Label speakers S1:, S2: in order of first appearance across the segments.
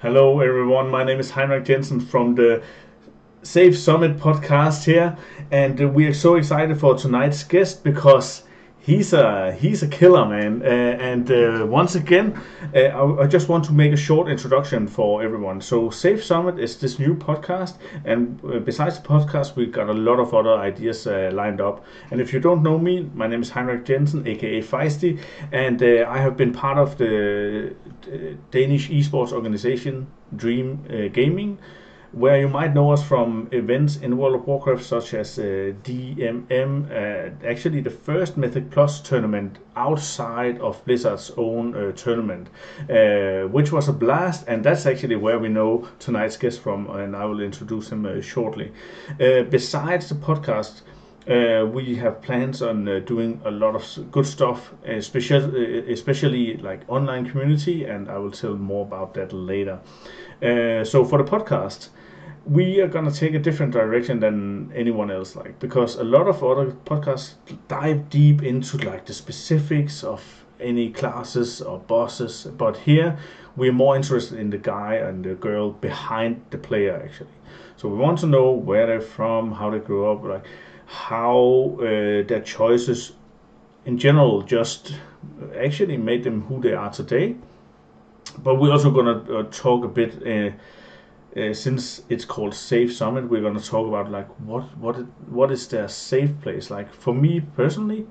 S1: Hello, everyone. My name is Heinrich Jensen from the Safe Summit podcast here, and we are so excited for tonight's guest because he's a killer, man. And once again, I just want to make a short introduction for everyone. So, Safe Summit is this new podcast, and besides the podcast, we got a lot of other ideas lined up. And if you don't know me, my name is Heinrich Jensen, aka Faithy, and I have been part of the Danish esports organization Dream Gaming, where you might know us from events in World of Warcraft such as DMM, actually the first Mythic Plus tournament outside of Blizzard's own tournament, which was a blast, and that's actually where we know tonight's guest from, and I will introduce him shortly. Besides the podcast, we have plans on doing a lot of good stuff, especially like online community, and I will tell more about that later. So for the podcast, we are gonna take a different direction than anyone else, like because a lot of other podcasts dive deep into like the specifics of any classes or bosses, but here we're more interested in the guy and the girl behind the player actually. So we want to know where they're from, how they grew up, like how their choices in general just actually made them who they are today. But we're also gonna talk a bit. Since it's called Safe Summit, we're gonna talk about like what is their safe place. Like for me personally,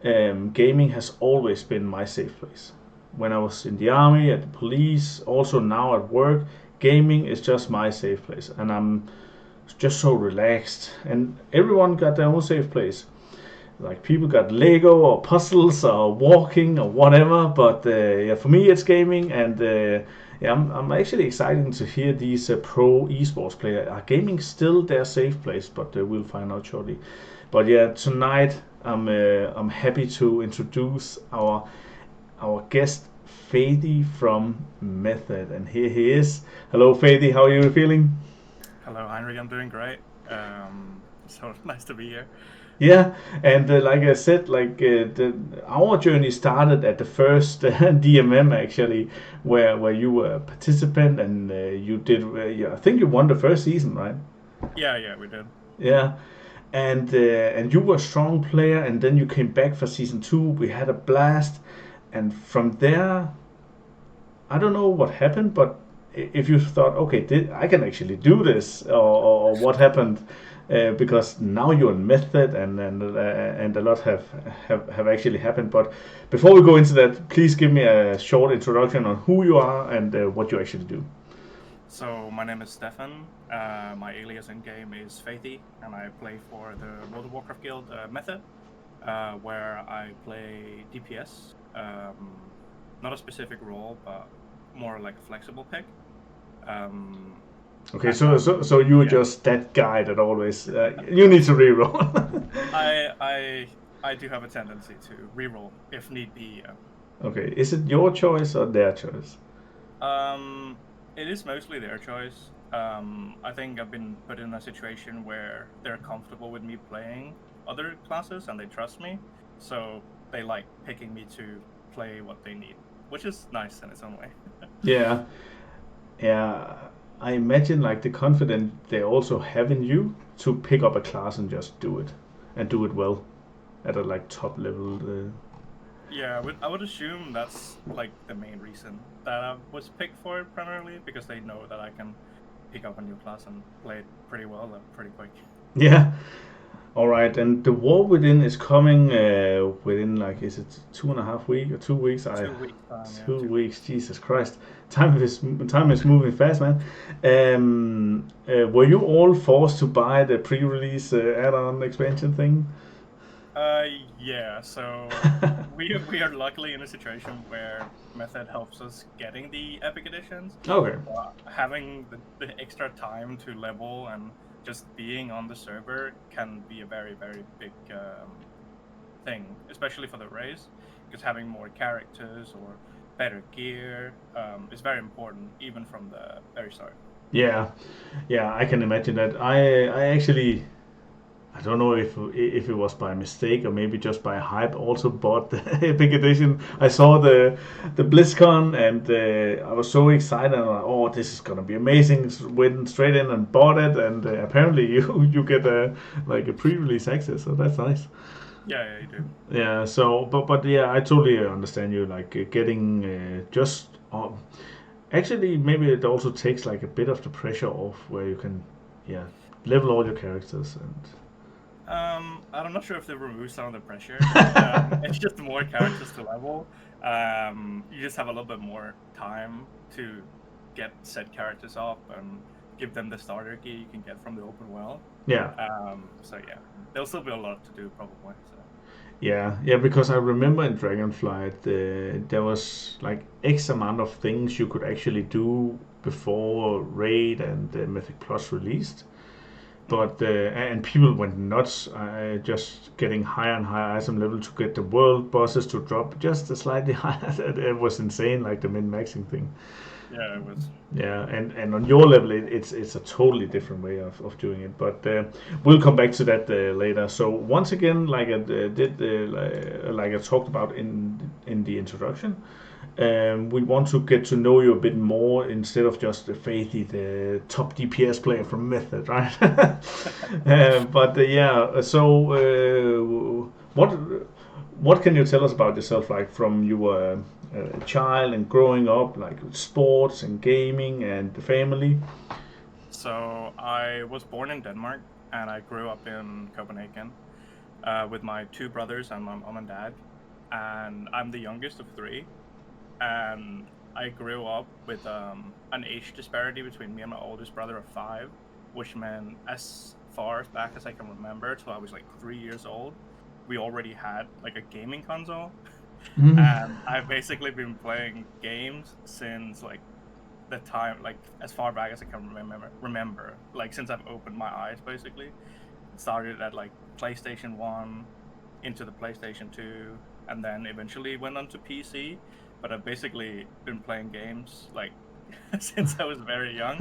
S1: gaming has always been my safe place. When I was in the army, at the police, also now at work, gaming is just my safe place, and I'm just so relaxed. And everyone got their own safe place. Like people got Lego or puzzles or walking or whatever, but yeah, for me it's gaming, and yeah, I'm actually excited to hear these pro esports players. Are gaming still their safe place? But we'll find out shortly. But yeah, tonight I'm happy to introduce our guest Faithy from Method, and here he is. Hello, Faithy. How are you feeling?
S2: Hello, Heinrich. I'm doing great. So nice to be here.
S1: Yeah, and like I said, our journey started at the first DMM actually, where you were a participant and you did. Yeah, I think you won the first season, right?
S2: Yeah, we did.
S1: Yeah, and you were a strong player, and then you came back for season two. We had a blast, and from there, I don't know what happened, but if you thought, okay, I can actually do this, or what happened, because now you're in method, and a lot have actually happened. But before we go into that, please give me a short introduction on who you are and what you actually do.
S2: So my name is Stefan. My alias in game is Faithy, and I play for the World of Warcraft guild Method, where I play DPS. Not a specific role, but more like a flexible pick. Um,
S1: Okay,
S2: and
S1: so you're
S2: yeah,
S1: just that guy that always you need to reroll.
S2: I do have a tendency to reroll if need be.
S1: Okay, is it your choice or their choice?
S2: Um, it is mostly their choice. I think I've been put in a situation where they're comfortable with me playing other classes and they trust me, so they like picking me to play what they need, which is nice in its own way.
S1: Yeah, yeah. I imagine like the confidence they also have in you to pick up a class and just do it and do it well at a like top level.
S2: Yeah, I would assume that's like the main reason that I was picked for it primarily because they know that I can pick up a new class and play it pretty well and pretty quick.
S1: Yeah. All right, and the war within is coming within like is it 2.5 weeks or 2 weeks? I
S2: 2 weeks time, yeah,
S1: 2 weeks.
S2: 2 weeks.
S1: Jesus Christ, time is moving fast, man. Were you all forced to buy the pre-release add-on expansion thing?
S2: Uh, yeah. So we are luckily in a situation where Method helps us getting the Epic editions,
S1: Okay.
S2: but having the extra time to level and just being on the server can be a very big thing, especially for the race, because having more characters or better gear is very important, even from the very start.
S1: Yeah, yeah, I can imagine that. I actually I don't know if it was by mistake or maybe just by hype, also bought the Epic Edition. I saw the BlizzCon and I was so excited. And like, oh, this is gonna be amazing! Went straight in and bought it, and apparently you get like a pre-release access, so that's nice.
S2: Yeah, you do.
S1: Yeah. So, but yeah, I totally understand you. Like getting just. Actually, maybe it also takes like a bit of the pressure off, where you can, yeah, level all your characters and.
S2: I'm not sure if they remove some of the pressure. It's just more characters to level. You just have a little bit more time to get said characters up and give them the starter key you can get from the open world.
S1: Yeah.
S2: So yeah, there'll still be a lot to do probably. So.
S1: Yeah, because I remember in Dragonflight there was like X amount of things you could actually do before Raid and Mythic Plus released. But and people went nuts, just getting higher and higher item level to get the world bosses to drop just a slightly higher. It was insane, like the min maxing thing.
S2: Yeah, it was.
S1: Yeah, and on your level, it's a totally different way of doing it. But we'll come back to that later. So once again, like I did, like I talked about in the introduction, we want to get to know you a bit more instead of just Faithy, the top DPS player from Method, right? But yeah, so what can you tell us about yourself, like from you were a child and growing up, like with sports and gaming and the family?
S2: So I was born in Denmark and I grew up in Copenhagen with my two brothers and my mom and dad. And I'm the youngest of three. And I grew up with an age disparity between me and my oldest brother of 5, which meant as far back as I can remember, till I was like 3 years old, we already had like a gaming console. And I've basically been playing games since like the time, like as far back as I can remember, like since I've opened my eyes. Basically, it started at like PlayStation 1, into the PlayStation 2, and then eventually went on to PC. But I've basically been playing games like since I was very young.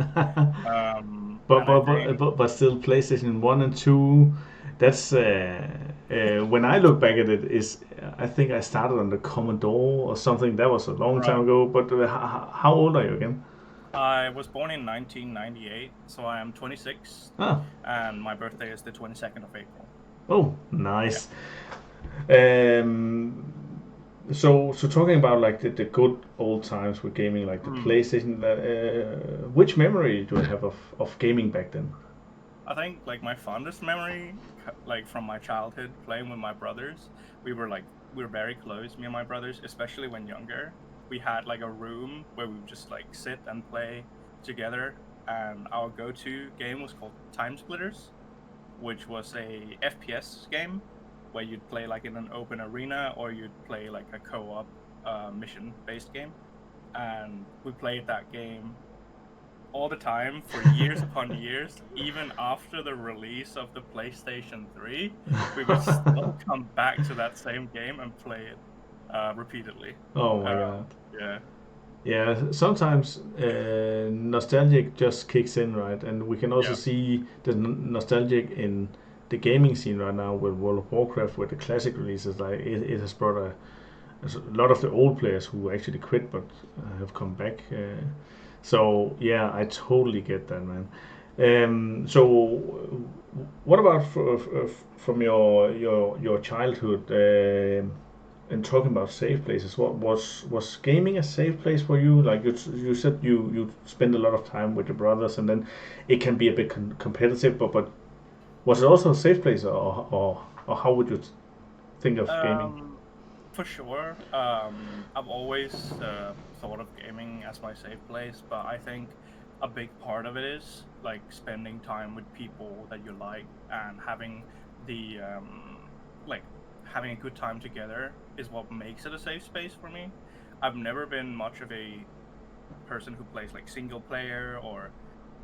S1: But still, PlayStation 1 and 2. That's when I look back at it, is I think I started on the Commodore or something. That was a long time ago. But how old are you again?
S2: I was born in 1998, so I am 26, and my birthday is the 22nd of April.
S1: Oh, nice. Yeah. So talking about like the good old times with gaming, like the PlayStation, which memory do you have of gaming back then?
S2: I think like my fondest memory, like from my childhood playing with my brothers, we were very close, me and my brothers, especially when younger. We had like a room where we would just like sit and play together, and our go-to game was called Time Splitters, which was a FPS game where you'd play like in an open arena, or you'd play like a co-op mission-based game. And we played that game all the time for years upon years. Even after the release of the PlayStation 3, we would still come back to that same game and play it repeatedly.
S1: Oh my god.
S2: Yeah.
S1: Yeah, sometimes nostalgic just kicks in, right? And we can also see the nostalgic in the gaming scene right now with World of Warcraft, with the classic releases. Like it has brought a lot of the old players who actually quit but have come back. So yeah, I totally get that, man. So what about from your childhood? And talking about safe places, what was gaming a safe place for you? Like you said, you spend a lot of time with your brothers, and then it can be a bit competitive. But was it also a safe place, or how would you think of gaming?
S2: For sure. I've always thought of gaming as my safe place, but I think a big part of it is like spending time with people that you like and having the having a good time together is what makes it a safe space for me. I've never been much of a person who plays like single player or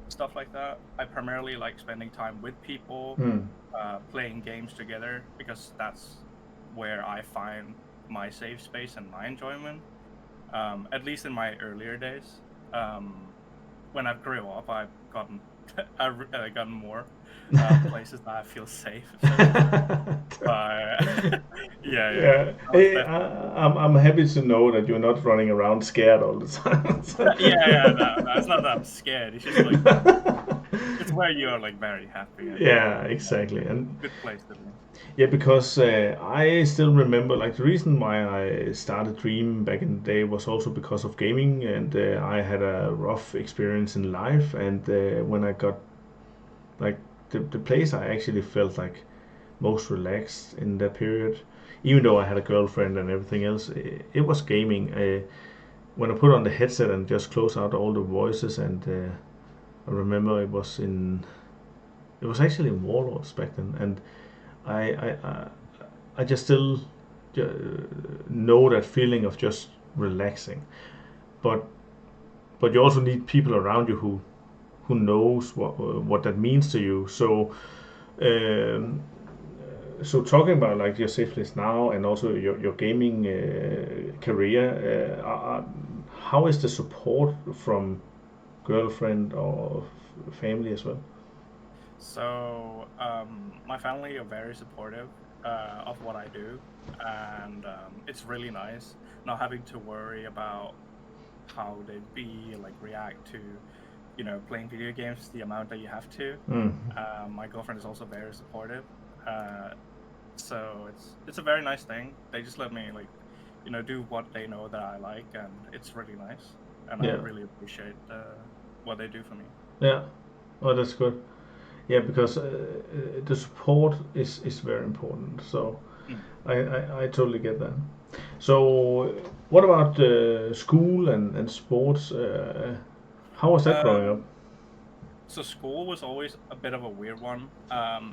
S2: stuff like that. I primarily like spending time with people, playing games together, because that's where I find my safe space and my enjoyment. At least in my earlier days. When I grew up, I've gotten gotten more places that I feel safe. But
S1: Yeah.
S2: it's
S1: Hey, I'm happy to know that you're not running around scared all the time.
S2: no, it's not that I'm scared. It's just like it's where you are like very happy and
S1: Yeah, exactly. And
S2: good place to be.
S1: yeah, because I still remember like the reason why I started Dream back in the day was also because of gaming, and I had a rough experience in life, and when I got like the place I actually felt like most relaxed in that period, even though I had a girlfriend and everything else, it was gaming. When I put on the headset and just close out all the voices, and I remember it was actually in Warlords back then, and I I I, I just still know that feeling of just relaxing, but you also need people around you who knows what that means to you. Um, so talking about like your safe list now and also your gaming career, how is the support from girlfriend or family as well?
S2: So my family are very supportive of what I do, and it's really nice not having to worry about how they'd be like react to playing video games the amount that you have to.
S1: Mm.
S2: My girlfriend is also very supportive, uh, so it's a very nice thing. They just let me like do what they know that I like, and it's really nice, and I
S1: Yeah,
S2: really appreciate what they do for me.
S1: yeah. Oh, that's good. Yeah, because the support is very important. So
S2: Mm.
S1: I totally get that. So what about school and sports? How was that growing up?
S2: Um, so school was always a bit of a weird one.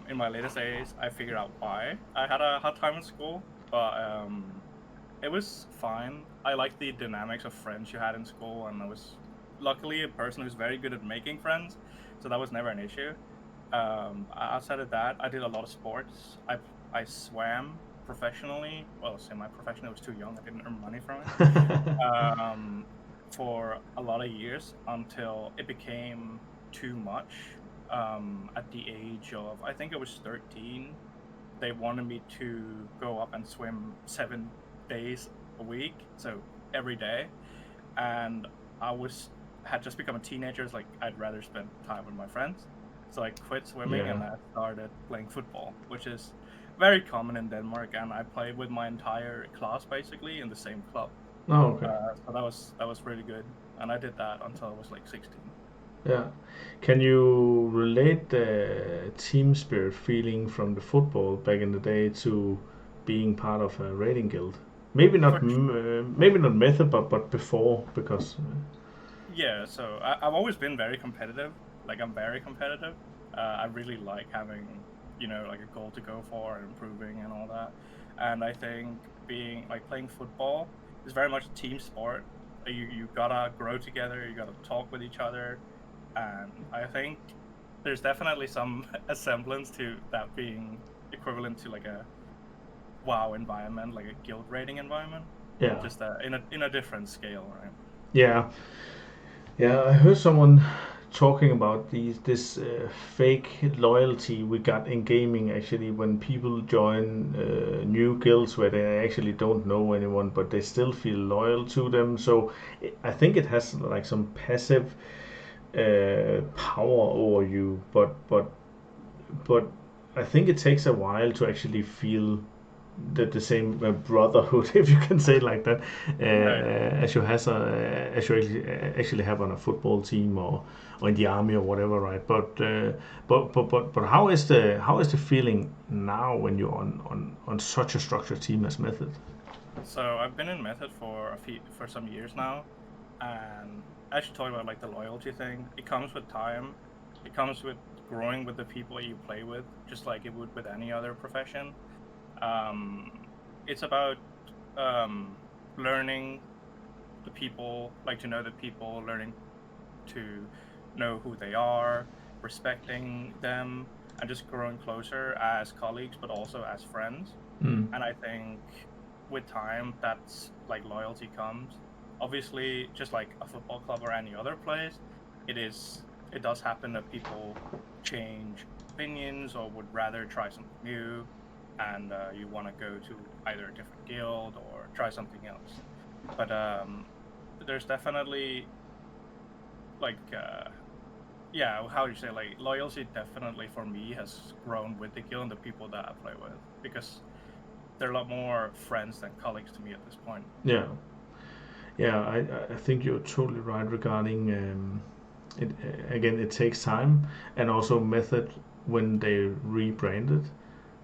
S2: In my latest days, I figured out why I had a hard time in school, but it was fine. I liked the dynamics of friends you had in school, and I was luckily a person who's very good at making friends, so that was never an issue. Outside of that, I did a lot of sports. I swam professionally. Well, semi-professionally. I was too young. I didn't earn money from it. Um, for a lot of years until it became too much. At the age of I think I was 13, they wanted me to go up and swim 7 days a week, so every day, and I was had just become a teenager. It's like I'd rather spend time with my friends, so I quit swimming
S1: Yeah.
S2: and I started playing football, which is very common in Denmark, and I played with my entire class basically in the same club.
S1: Oh, okay.
S2: So that was really good, and I did that until I was like 16.
S1: Yeah. Can you relate the team spirit feeling from the football back in the day to being part of a raiding guild? Maybe not,
S2: For
S1: maybe not method, but before because.
S2: Yeah, so I've always been very competitive. Like I'm very competitive. I really like having, like a goal to go for and improving and all that. And I think being like playing football is very much a team sport. You gotta grow together. You gotta talk with each other. And I think there's definitely some a semblance to that being equivalent to like a WoW environment, like a guild rating environment,
S1: Yeah.
S2: just in a different scale, right?
S1: Yeah. Yeah, I heard someone talking about this fake loyalty we got in gaming actually when people join new guilds where they actually don't know anyone but they still feel loyal to them. So I think it has like some passive power over you, but I think it takes a while to actually feel the same brotherhood, if you can say it like that,
S2: Right.
S1: as you actually have on a football team or in the army or whatever, right? But how is the feeling now when you're on such a structured team as Method?
S2: So I've been in Method for for some years now, and actually talking about like the loyalty thing, it comes with time. It comes with growing with the people you play with, just like it would with any other profession. Um, it's about um, learning the people, like to know the people, learning to know who they are, respecting them, and just growing closer as colleagues, but also as friends.
S1: Mm.
S2: And I think with time, that's like loyalty comes. Obviously, just like a football club or any other place, it is it does happen that people change opinions or would rather try something new, and you want to go to either a different guild or try something else. But there's definitely like yeah, how do you say, like, loyalty definitely for me has grown with the guild and the people that I play with, because they're a lot more friends than colleagues to me at this point.
S1: Yeah. Yeah, I think you're totally right regarding it. Again, it takes time, and also Method, when they rebranded,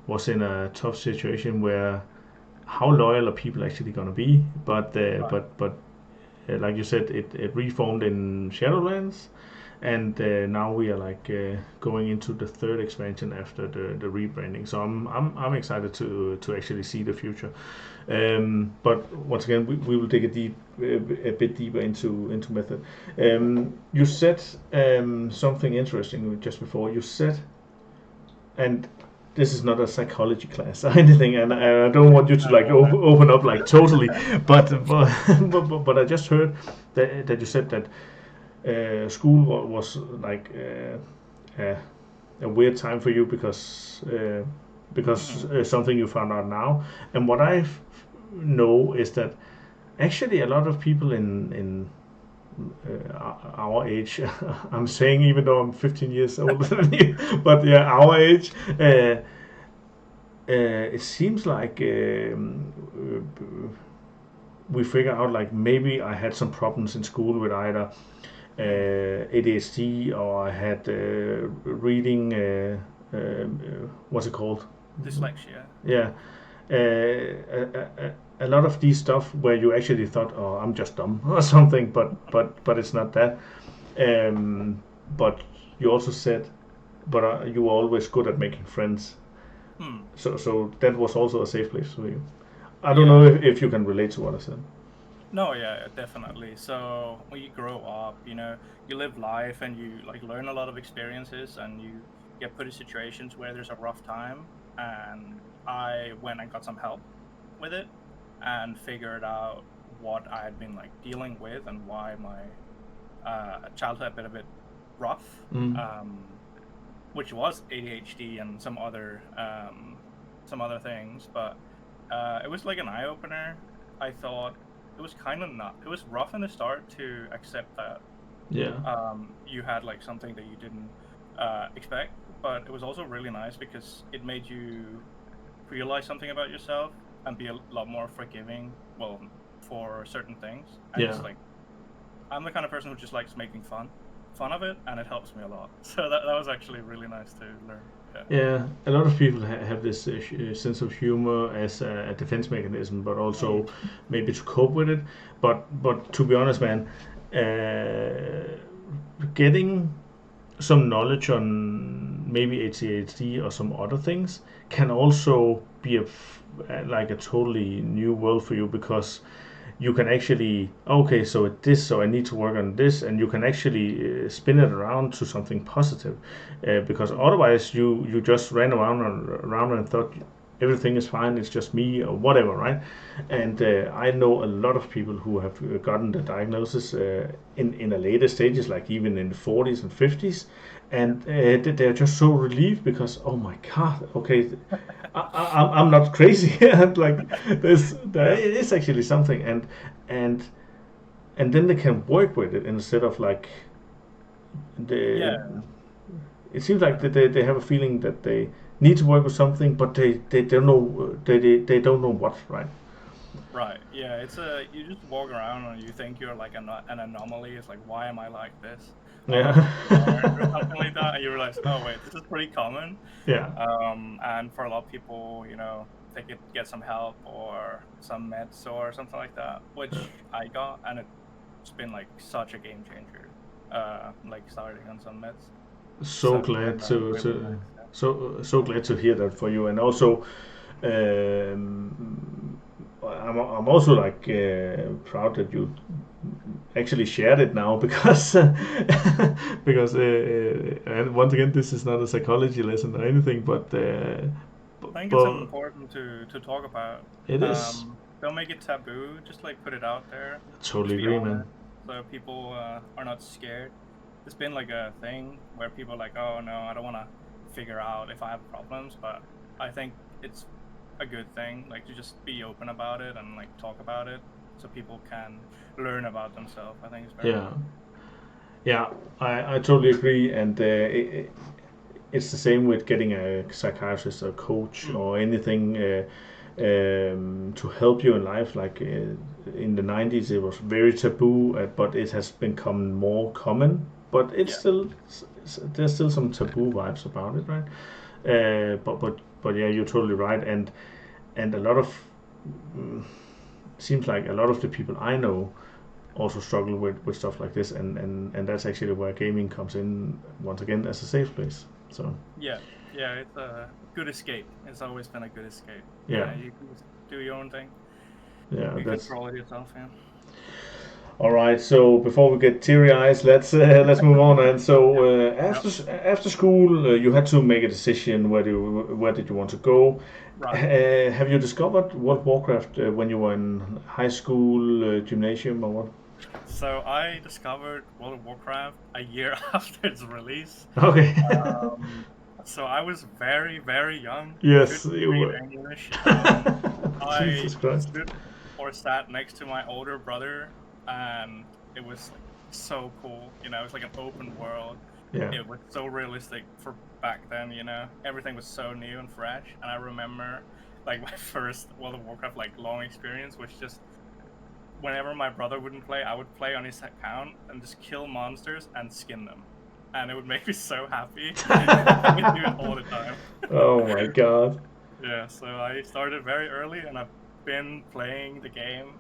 S1: was in a tough situation where how loyal are people actually gonna be? But
S2: Right.
S1: like you said, it reformed in Shadowlands, and now we are like going into the third expansion after the rebranding. So I'm excited to actually see the future. But once again, we will dig a bit deeper into Method. You said something interesting just before. You said, and this is not a psychology class or anything, and I don't want you to like open up like totally, but I just heard that you said that school was like a weird time for you because something you found out now, and what I know is that actually a lot of people in our age, I'm saying even though I'm 15 years older than you, but yeah, our age, it seems like we figure out like maybe I had some problems in school with either ADHD or I had reading, what's it called?
S2: Dyslexia.
S1: Yeah. A lot of these stuff where you actually thought, oh, I'm just dumb or something, but it's not that. But you also said, but you were always good at making friends. So that was also a safe place for you. I don't know if you can relate to what I said.
S2: No, yeah, definitely. So when you grow up, you know, you live life and you like learn a lot of experiences, and you get put in situations where there's a rough time. And I went and got some help with it and figured out what I had been like dealing with and why my childhood had been a bit rough, which was ADHD and some other things. But it was like an eye opener. I thought it was kind of not. It was rough in the start to accept that.
S1: Yeah.
S2: You had like something that you didn't expect, but it was also really nice because it made you realize something about yourself and be a lot more forgiving. Well, for certain things. And just like, I'm the kind of person who just likes making fun of it, and it helps me a lot. So that was actually really nice to learn.
S1: Yeah, a lot of people have this sense of humor as a defense mechanism, but also maybe to cope with it. But to be honest, man, getting some knowledge on maybe ADHD or some other things can also be like a totally new world for you, because you can actually, okay, so this, so I need to work on this, and you can actually spin it around to something positive, because otherwise you just ran around and thought everything is fine, it's just me or whatever, right? And I know a lot of people who have gotten the diagnosis in a later stages, like even in the 40s and 50s, and they're just so relieved because, oh my god, okay, I'm not crazy. Like there is actually something, and then they can work with it instead of like the. It seems like they have a feeling that they need to work with something, but they don't know they don't know what, right?
S2: Right. Yeah. It's you just walk around and you think you're like an anomaly. It's like, why am I like this? Oh, I should be learned or something like that. And you realize, oh wait, this is pretty common.
S1: Yeah.
S2: And for a lot of people, you know, they could get some help or some meds or something like that, which I got, and it's been like such a game changer. Like starting on some meds.
S1: So glad so glad to hear that for you, and also I'm also like proud that you actually shared it now, because and once again, this is not a psychology lesson or anything, but
S2: I think it's important to talk about.
S1: It is.
S2: Don't make it taboo. Just like put it out there.
S1: Totally
S2: Just be
S1: agree,
S2: honest,
S1: man.
S2: so people are not scared. it's been like a thing where people are like, oh no, I don't want to figure out if I have problems, but I think it's a good thing, like to just be open about it and like talk about it so people can learn about themselves. I think it's very important.
S1: Yeah, I totally agree, and it's the same with getting a psychiatrist or coach or anything to help you in life. Like in the 90s, it was very taboo, but it has become more common. But it's still there's still some taboo vibes about it, right? But yeah, you're totally right, and a lot of seems like a lot of the people I know also struggle with stuff like this, and that's actually where gaming comes in once again as a safe place. So
S2: yeah, it's a good escape. It's always been a good escape.
S1: Yeah.
S2: You can just do your own thing.
S1: Yeah,
S2: You
S1: that's
S2: control it yourself. Yeah.
S1: all right. So before we get teary eyes, let's move on. And so after school, you had to make a decision where did you want to go.
S2: Right.
S1: Have you discovered World of Warcraft when you were in high school, gymnasium, or what?
S2: So I discovered World of Warcraft a year after its release.
S1: Okay.
S2: So I was very, very young.
S1: Yes,
S2: Couldn't
S1: you
S2: read
S1: were.
S2: English. I
S1: Jesus Christ.
S2: stood or sat next to my older brother, and it was like so cool. You know, it was like an open world.
S1: Yeah.
S2: It was so realistic for back then. You know, everything was so new and fresh. And I remember, like my first World of Warcraft like long experience was just whenever my brother wouldn't play, I would play on his account and just kill monsters and skin them. And it would make me so happy. I would do it all the time.
S1: Oh my God.
S2: Yeah, so I started very early and I've been playing the game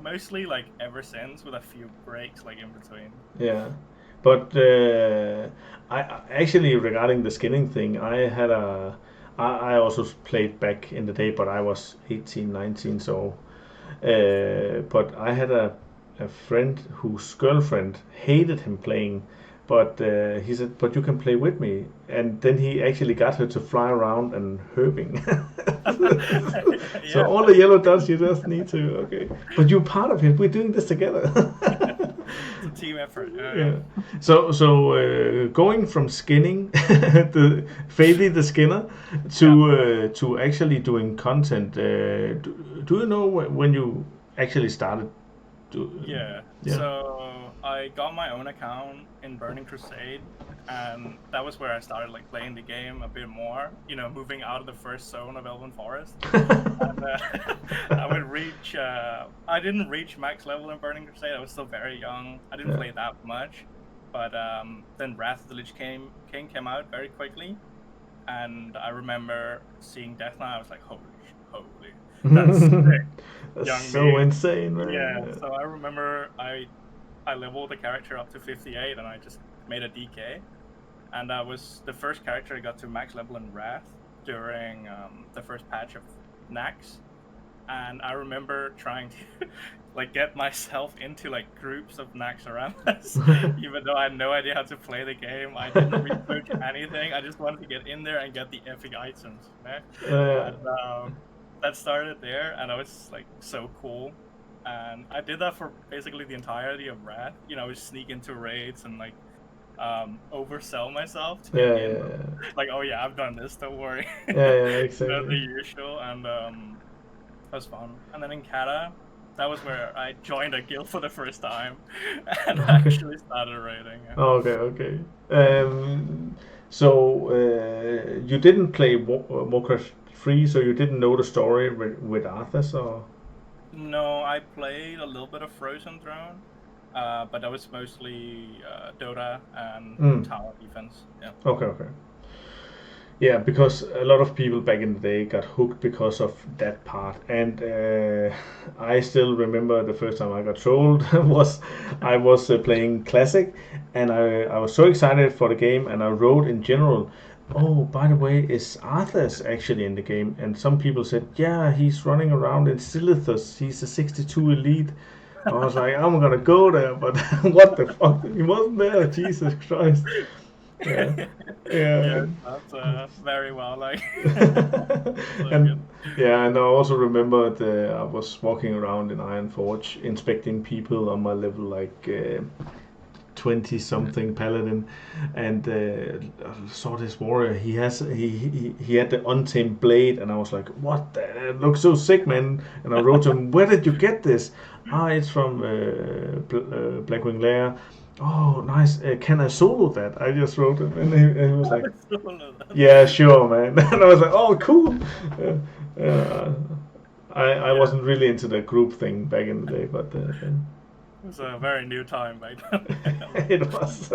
S2: mostly like ever since, with a few breaks like in between.
S1: Yeah. But I actually, regarding the skinning thing, I also played back in the day, but I was 18, 19, so but I had a friend whose girlfriend hated him playing, but he said, "But you can play with me," and then he actually got her to fly around and herping. So
S2: Yeah,
S1: all the yellow dots, you just need to okay, but you're part of it. We're doing this together.
S2: it's a team effort.
S1: Yeah. So going from skinning the Faithy the Skinner to actually doing content. Do you know when you actually started?
S2: Yeah.
S1: Yeah.
S2: So I got my own account in Burning Crusade, and that was where I started like playing the game a bit more. You know, moving out of the first zone of Elven Forest. And I would reach. I didn't reach max level in Burning Crusade. I was still very young. I didn't play that much, but then Wrath of the Lich King came out very quickly, and I remember seeing Death Knight. I was like, holy, that's sick.
S1: That's so insane, man.
S2: Yeah, so I remember I leveled the character up to 58 and I just made a DK. And that was the first character I got to max level in Wrath during the first patch of Nax. And I remember trying to like get myself into like groups of Nax around us, even though I had no idea how to play the game. I didn't research anything. I just wanted to get in there and get the epic items. And, that started there, and I was like so cool, and I did that for basically the entirety of Wrath. You know, I would sneak into raids and like oversell myself to get in. Like, oh yeah, I've done this. Don't worry.
S1: Exactly.
S2: You know, the usual, and that was fun. And then in Kata, that was where I joined a guild for the first time, and actually started raiding. Yeah.
S1: Okay. So you didn't play Warcraft 3, so you didn't know the story with Arthas, or?
S2: No, I played a little bit of Frozen Throne, but that was mostly Dota and tower defense. Yeah.
S1: Okay. Yeah, because a lot of people back in the day got hooked because of that part, and I still remember the first time I got trolled I was playing Classic, and I was so excited for the game, and I wrote in general, "Oh, by the way, is Arthas actually in the game?" And some people said, "Yeah, he's running around in Silithus. He's a 62 elite." I was like, "I'm gonna go there," but what the fuck? He wasn't there. Jesus Christ. Yeah.
S2: Yeah, that's very well like.
S1: And and I also remember I was walking around in Iron Forge inspecting people on my level like 20-something paladin, and saw this warrior. He had the untamed blade, and I was like, "What? It looks so sick, man!" And I wrote to him, "Where did you get this?" It's from Blackwing Lair. Oh, nice. Can I solo that? I just wrote him, and he was like, "Yeah, sure, man." And I was like, "Oh, cool." I wasn't really into the group thing back in the day, but
S2: it was a very new time back then.
S1: it was,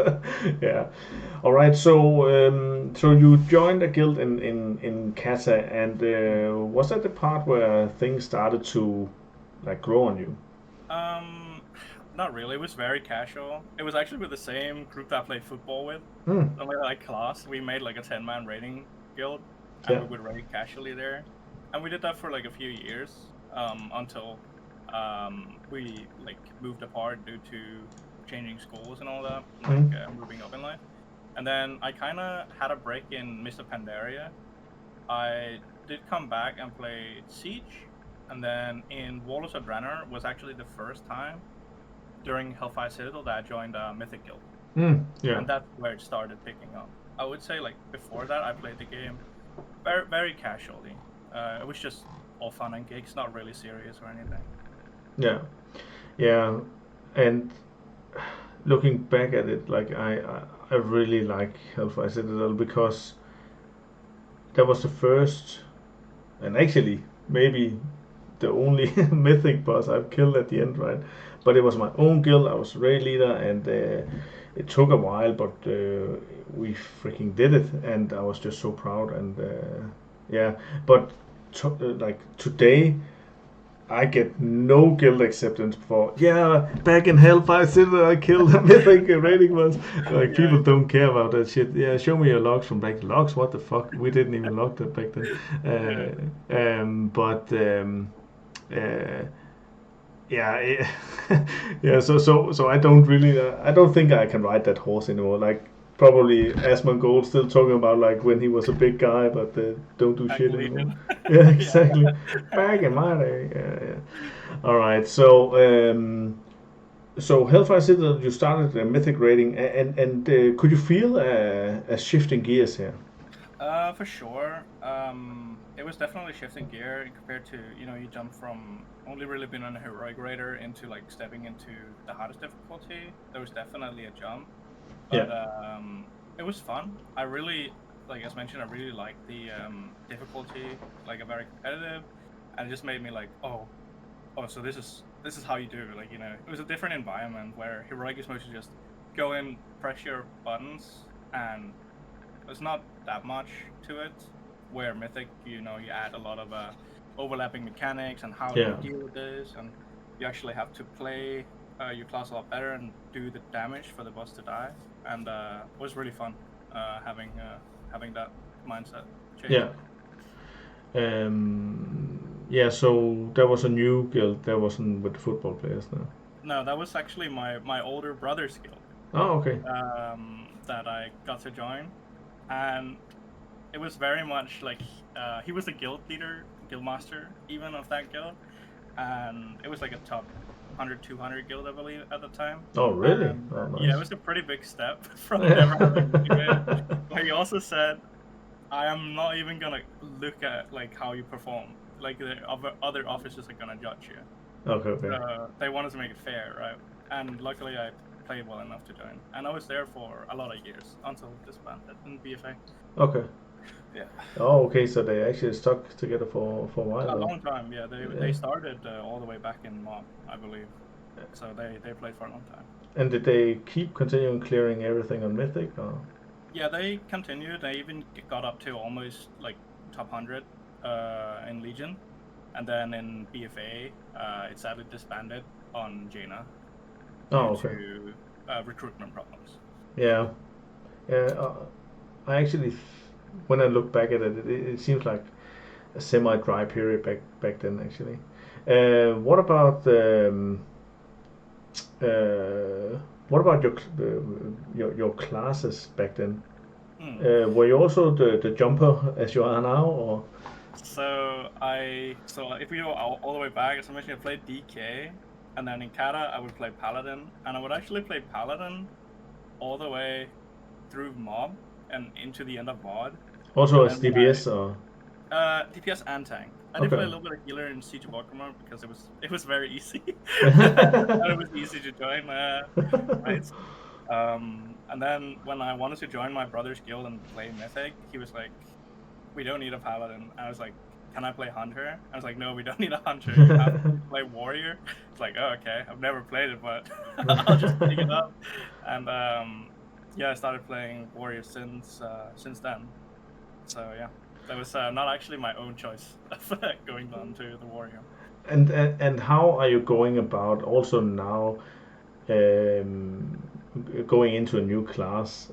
S1: yeah. All right, so you joined a guild in Kata, and was that the part where things started to like grow on you?
S2: Not really. It was very casual. It was actually with the same group that I played football with. Like class, we made like a 10-man raiding guild, and we would raid casually there, and we did that for like a few years, until we like moved apart due to changing schools and all that, like moving up in life. And then I kind of had a break in Mr. Pandaria. I did come back and play Siege, and then in Warlords of Draenor was actually the first time during Hellfire Citadel that I joined a Mythic Guild. And that's where it started picking up. I would say like before that I played the game very, very casually. It was just all fun and gigs, not really serious or anything.
S1: Yeah, and looking back at it, like I really like Hellfire Citadel because that was the first, and actually maybe the only mythic boss I've killed at the end, right? But it was my own guild. I was raid leader, and it took a while, but we freaking did it, and I was just so proud. And but like today, I get no guild acceptance for back in Hellfire Citadel I killed a mythic raiding boss. Like people don't care about that shit. Yeah, show me your logs from back. Logs? What the fuck? We didn't even log that back then. So I don't really, I don't think I can ride that horse anymore. Like probably Asmongold still talking about like when he was a big guy, but don't do shit anymore. Yeah, exactly. Back in my day. Yeah. All right. So Hellfire Citadel, you started mythic raiding, and could you feel a shift in gears here?
S2: For sure. It was definitely shifting gear compared to, you jump from only really being on a heroic raider into like stepping into the hardest difficulty. There was definitely a jump, but it was fun. I really, like as mentioned, I really liked the difficulty, like a very competitive, and it just made me like, oh, so this is how you do it. Like, it was a different environment where heroic is mostly just go in, press your buttons, and there's not that much to it. Where Mythic, you add a lot of overlapping mechanics and how you deal with this, and you actually have to play your class a lot better and do the damage for the boss to die. And it was really fun having that mindset change.
S1: So that was a new guild. That wasn't with the football players now.
S2: No, that was actually my older brother's guild.
S1: Oh, okay.
S2: That I got to join, and it was very much like he was the guild leader, guild master even of that guild, and it was like a top 100, 200 guild, I believe, at the time.
S1: Oh, really? Nice.
S2: Yeah, it was a pretty big step from never having to do it. But he also said, I am not even gonna look at like how you perform. Like the other officers are gonna judge you.
S1: Okay.
S2: They wanted to make it fair, right? And luckily I played well enough to join. And I was there for a lot of years until disbanded in BFA.
S1: Okay.
S2: Yeah.
S1: Oh, okay. So they actually stuck together for a while.
S2: A long time, yeah. They started all the way back in March, I believe. So they played for a long time.
S1: And did they keep continuing clearing everything on Mythic? Or?
S2: Yeah, they continued. They even got up to almost like top 100 in Legion, and then in BFA, it sadly disbanded on Jaina due to recruitment problems.
S1: Yeah. I actually, when I look back at it, it seems like a semi-dry period back then. Actually, what about your classes back then? Were you also the jumper as you are now, or?
S2: So if we go all the way back, as I mentioned, I played DK, and then in Kata I would play Paladin, and I would actually play Paladin all the way through mob and into the end of mod.
S1: Also
S2: And
S1: as
S2: then
S1: DPS or?
S2: DPS and tank. I did
S1: Okay.
S2: play a little bit of healer in Siege of Warhammer because it was very easy. And it was easy to join, right? And then when I wanted to join my brother's guild and play Mythic, he was like, "We don't need a paladin." I was like, "Can I play hunter?" I was like, "No, we don't need a hunter. You have to play warrior." It's like, "Oh, okay. I've never played it, but I'll just pick it up." And yeah, I started playing warrior since then. So yeah, that was not actually my own choice of going on to the warrior.
S1: And how are you going about also now um, going into a new class?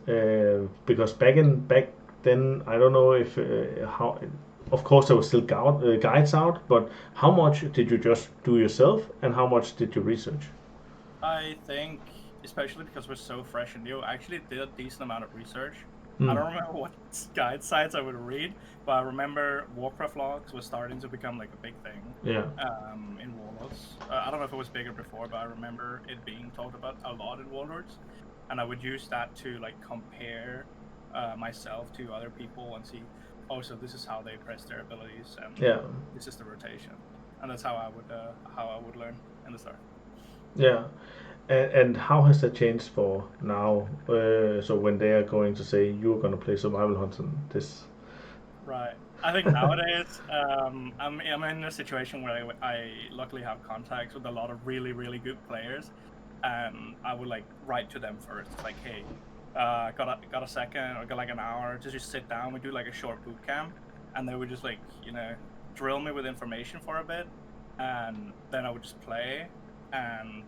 S1: Because back then, I don't know if how. Of course, there was still guides out, but how much did you just do yourself, and how much did you research?
S2: I think, especially because we're so fresh and new, I actually did a decent amount of research. I
S1: Hmm.
S2: don't remember what guide sites I would read, but I remember Warcraft logs was starting to become like a big thing.
S1: Yeah.
S2: In Warlords. I don't know if it was bigger before, but I remember it being talked about a lot in Warlords, and I would use that to like compare myself to other people and see, oh, so this is how they press their abilities, and
S1: Yeah.
S2: this is the rotation, and that's how I would learn in the start.
S1: Yeah. And how has that changed for now? So when they are going to say you're gonna play survival hunt and this.
S2: Right. I think nowadays, I'm in a situation where I luckily have contacts with a lot of really, really good players, and I would like write to them first, like, hey, got a second or got like an hour to just sit down. We do like a short boot camp, and they would just like drill me with information for a bit, and then I would just play, and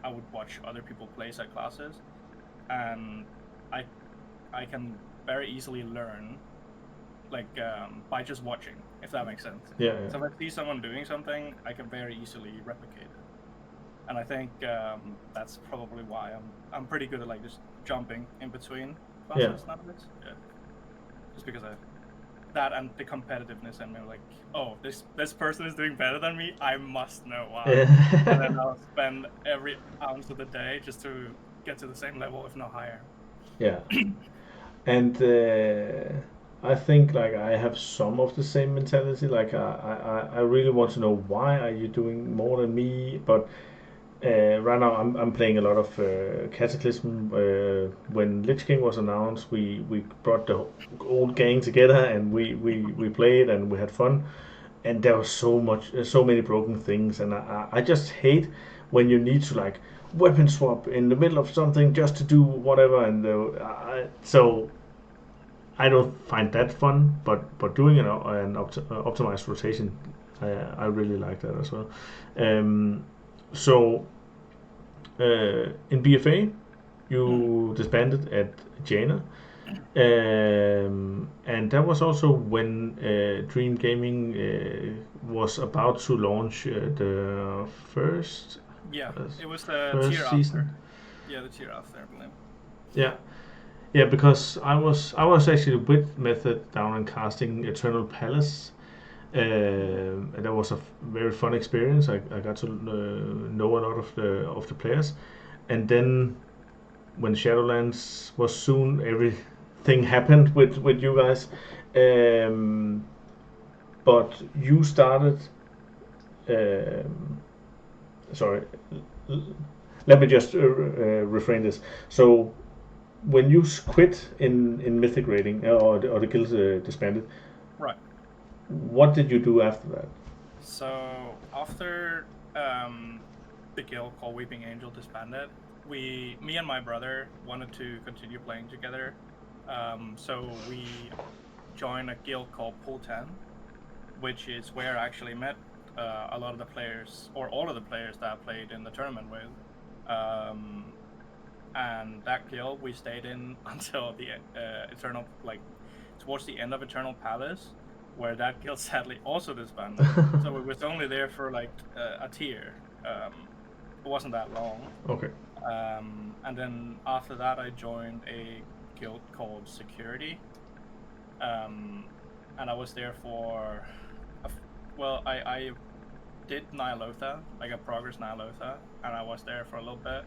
S2: I would watch other people play set classes, and I can very easily learn like by just watching, if that makes sense.
S1: Yeah.
S2: So if I see someone doing something, I can very easily replicate it, and I think that's probably why I'm pretty good at like just jumping in between classes nowadays. Yeah, just because of that and the competitiveness, and like, oh, this person is doing better than me, I must know why. And then I'll spend every ounce of the day just to get to the same level, if not higher.
S1: Yeah. And I think like I have some of the same mentality. Like I really want to know why are you doing more than me. But right now I'm playing a lot of Cataclysm. When Lich King was announced, we brought the old gang together and we played and we had fun. And there was so many broken things, and I just hate when you need to like weapon swap in the middle of something just to do whatever. And so I don't find that fun, but doing optimized rotation, I really like that as well. Um, so in BFA, you disbanded at Jaina, and that was also when Dream Gaming was about to launch the first
S2: Yeah,
S1: uh,
S2: it was the
S1: first
S2: tier
S1: season.
S2: after. Yeah, the tier after, I believe.
S1: Yeah, yeah, because I was actually with Method down and casting Eternal Palace. And that was a very fun experience. I got to know a lot of the players, and then when Shadowlands was soon, everything happened with you guys. Um, but you started. Um, sorry, let me just refrain this. So when you quit in Mythic rating or the guild disbanded,
S2: Right.
S1: what did you do after that?
S2: So after the guild called Weeping Angel disbanded, me and my brother wanted to continue playing together. So we joined a guild called Pool 10, which is where I actually met a lot of the players, or all of the players that I played in the tournament with. And that guild we stayed in until the Eternal, like towards the end of Eternal Palace, where that guild sadly also disbanded. So it was only there for like a tier. It wasn't that long.
S1: Okay.
S2: And then after that, I joined a guild called Security. And I was there for, well, I did Ny'alotha, like a progress Ny'alotha, and I was there for a little bit.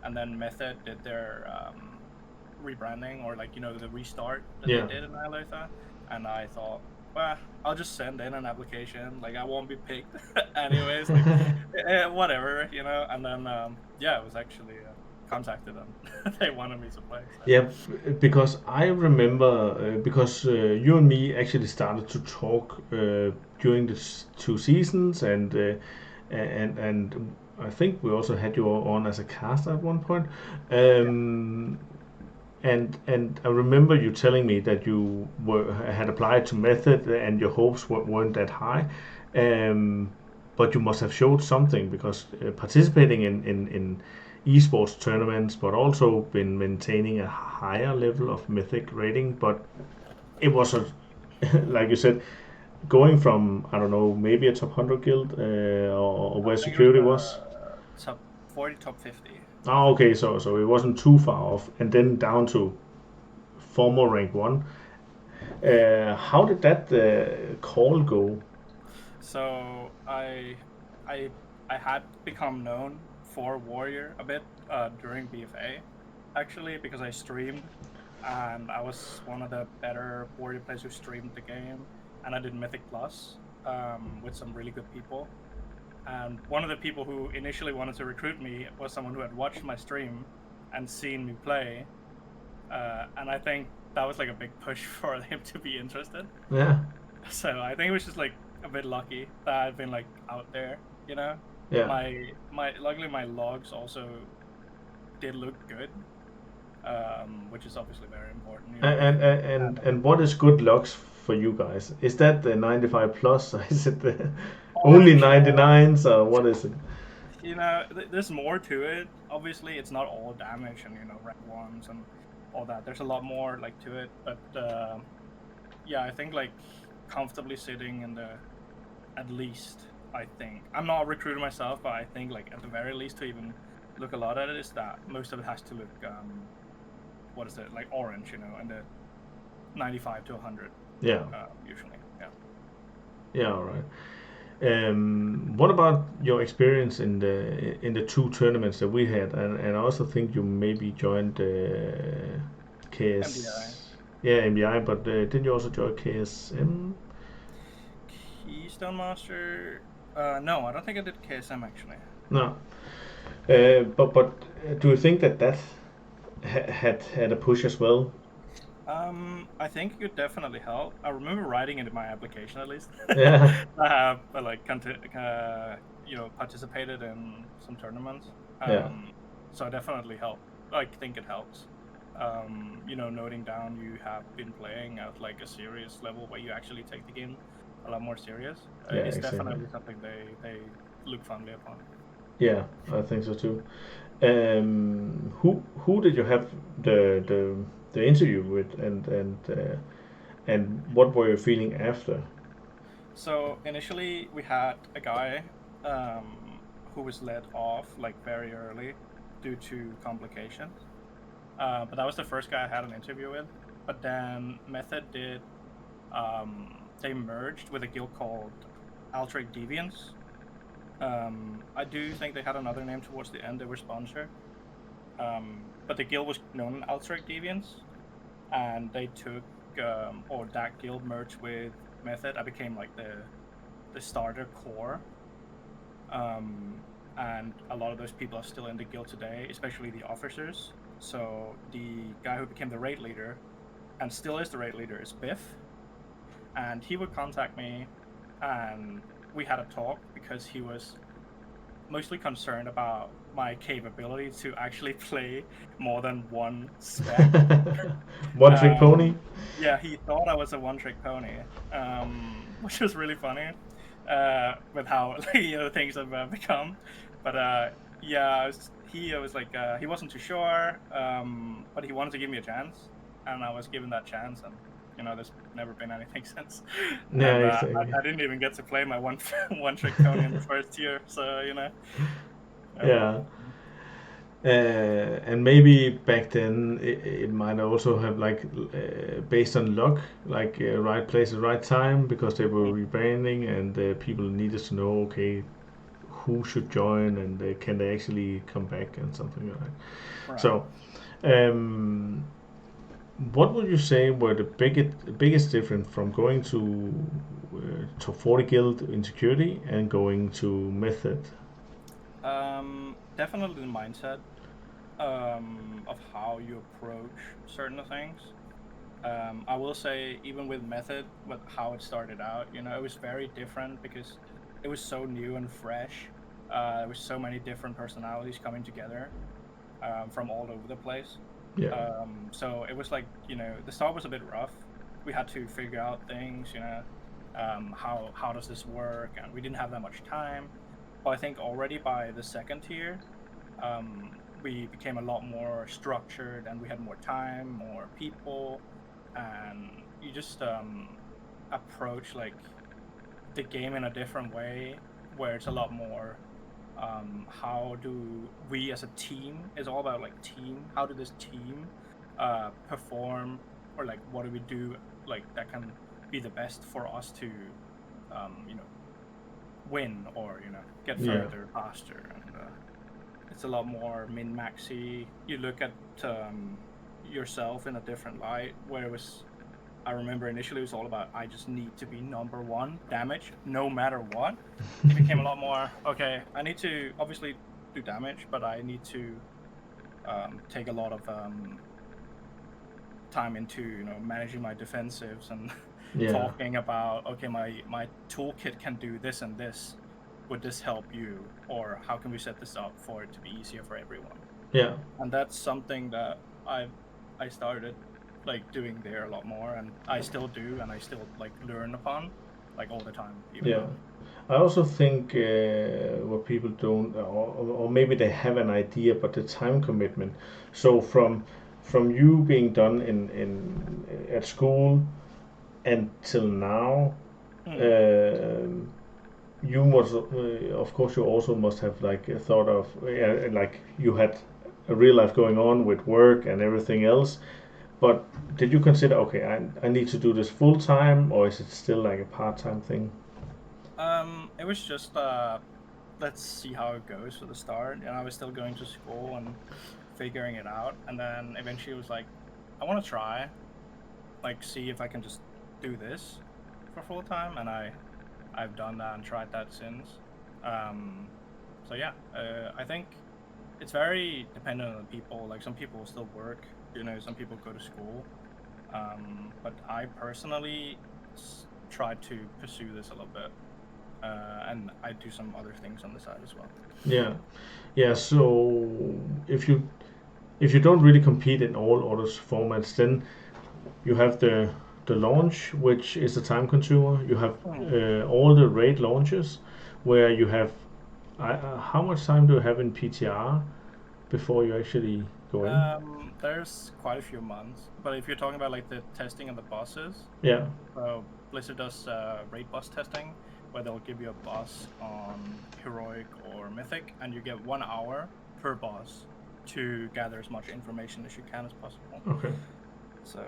S2: And then Method did their rebranding or like the restart that
S1: Yeah.
S2: they did in Annihilator, and I thought, well, I'll just send in an application. Like I won't be picked anyways. Like whatever, And then I was actually contacted and they wanted me to play. So.
S1: Yeah, because I remember because you and me actually started to talk during the 2 seasons, and I think we also had you on as a caster at one point. And I remember you telling me that you had applied to Method and your hopes weren't that high, but you must have showed something because participating in esports tournaments, but also been maintaining a higher level of Mythic rating. But it was like you said, going from I don't know maybe a top 100 guild or where
S2: I think it was
S1: security was.
S2: top 40, top 50.
S1: Oh, okay, so it wasn't too far off, and then down to former rank one. How did that call go?
S2: So I had become known for Warrior a bit during BFA, actually, because I streamed, and I was one of the better Warrior players who streamed the game, and I did Mythic Plus with some really good people. And one of the people who initially wanted to recruit me was someone who had watched my stream and seen me play, and I think that was like a big push for him to be interested.
S1: Yeah.
S2: So I think it was just like a bit lucky that I've been like out there,
S1: Yeah.
S2: Luckily my logs also did look good, which is obviously very important.
S1: And what is good logs for you guys? Is that the 95 plus, or is it the only 99s, or what is it?
S2: There's more to it. Obviously, it's not all damage and rank ones and all that. There's a lot more like to it, but I think like comfortably sitting in the at least. I think I'm not a recruiter myself, but I think like at the very least to even look a lot at it is that most of it has to look what is it, like orange, and the 95 to 100.
S1: Yeah.
S2: Usually. Yeah.
S1: Yeah. All right. What about your experience in the 2 tournaments that we had, and I also think you maybe joined KS.
S2: MBI.
S1: Yeah, MBI, but didn't you also join KSM?
S2: Keystone Master. No, I don't think I did KSM actually.
S1: No. But do you think that had a push as well?
S2: I think it could definitely help. I remember writing it in my application at least.
S1: Yeah.
S2: I have like participated in some tournaments. So I definitely help. Like think it helps. Noting down you have been playing at like a serious level where you actually take the game a lot more serious. It's
S1: exactly.
S2: definitely something they look fondly upon.
S1: Yeah, I think so too. Who did you have the interview with, and what were you feeling after?
S2: So initially we had a guy who was let off like very early due to complications. But that was the first guy I had an interview with. But then Method did they merged with a guild called 𝐿𝐴𝐷D. I do think they had another name towards the end. They were sponsored. But the guild was known as 𝐿𝐴𝐷D, and they took or that guild merged with Method. I became like the starter core. And a lot of those people are still in the guild today, especially the officers. So the guy who became the raid leader and still is the raid leader is Biff, and he would contact me and we had a talk because he was mostly concerned about my capability to actually play more than one spec.
S1: One trick pony?
S2: Yeah, he thought I was a one-trick pony, which was really funny with how things have become. But he was like he wasn't too sure, but he wanted to give me a chance, and I was given that chance, and there's never been anything since.
S1: Yeah,
S2: And,
S1: exactly.
S2: I didn't even get to play my one-trick pony in the first year, so
S1: Yeah. And maybe back then it might also have like based on luck, like right place at right time, because they were rebranding and people needed to know, okay, who should join and can they actually come back and something like that.
S2: Right.
S1: So what would you say were the biggest difference from going to 40 guild in security and going to method?
S2: Definitely the mindset of how you approach certain things. I will say, even with method, with how it started out, it was very different because it was so new and fresh. There was so many different personalities coming together from all over the place.
S1: Yeah.
S2: So it was like, the start was a bit rough. We had to figure out things, how does this work, and we didn't have that much time. But I think already by the second tier, we became a lot more structured, and we had more time, more people, and you just approach like the game in a different way, where it's a lot more how do we as a team, is all about like team, how do this team perform, or like what do we do like that can be the best for us to win, or get further faster. And it's a lot more min-maxy. You look at yourself in a different light, where it was, I remember initially it was all about, I just need to be number one damage no matter what. It became a lot more, okay, I need to obviously do damage, but I need to take a lot of time into managing my defensives and talking about, okay, my toolkit can do this and this, would this help you, or how can we set this up for it to be easier for everyone?
S1: Yeah.
S2: And that's something that I started like doing there a lot more, and I still do, and I still like learn upon like all the time.
S1: Now. I also think what people don't, or maybe they have an idea, but the time commitment. So from you being done in at school until now, you must, of course, you also must have like thought of like you had a real life going on with work and everything else. But did you consider, okay, I need to do this full time, or is it still like a part time thing?
S2: It was just let's see how it goes for the start, and I was still going to school and figuring it out, and then eventually it was like, I want to try, like, see if I can just do this for full time, and I've done that and tried that since. So yeah, I think it's very dependent on the people. Like, some people still work, some people go to school, but I personally try to pursue this a little bit. And I do some other things on the side as well.
S1: Yeah. So if you don't really compete in all other formats, then you have the launch, which is a time consumer. You have all the raid launches, where you have how much time do you have in PTR before you actually go in?
S2: There's quite a few months, but if you're talking about like the testing and the bosses, Blizzard does raid boss testing, where they'll give you a boss on heroic or mythic, and you get 1 hour per boss to gather as much information as you can as possible.
S1: Okay.
S2: So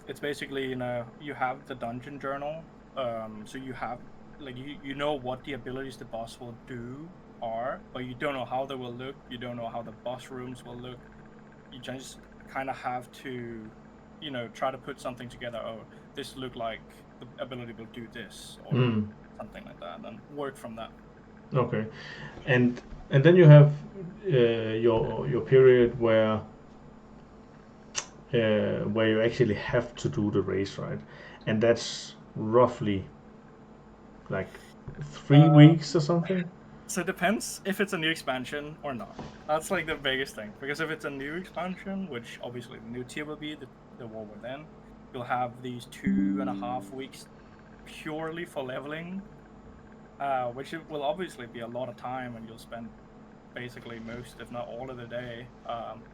S2: it's basically, you have the dungeon journal, so you have like you know what the abilities the boss will do are, but you don't know how they will look. You don't know how the boss rooms will look. You just kind of have to, try to put something together. Oh, this look like the ability will do this, or something like that, and work from that.
S1: Okay, and then you have your period where you actually have to do the race, right? And that's roughly like 3 weeks or something.
S2: So it depends if it's a new expansion or not. That's like the biggest thing, because if it's a new expansion, which obviously the new tier will be the War Within, you'll have these 2.5 weeks purely for leveling, which will obviously be a lot of time, and you'll spend basically most, if not all of the day,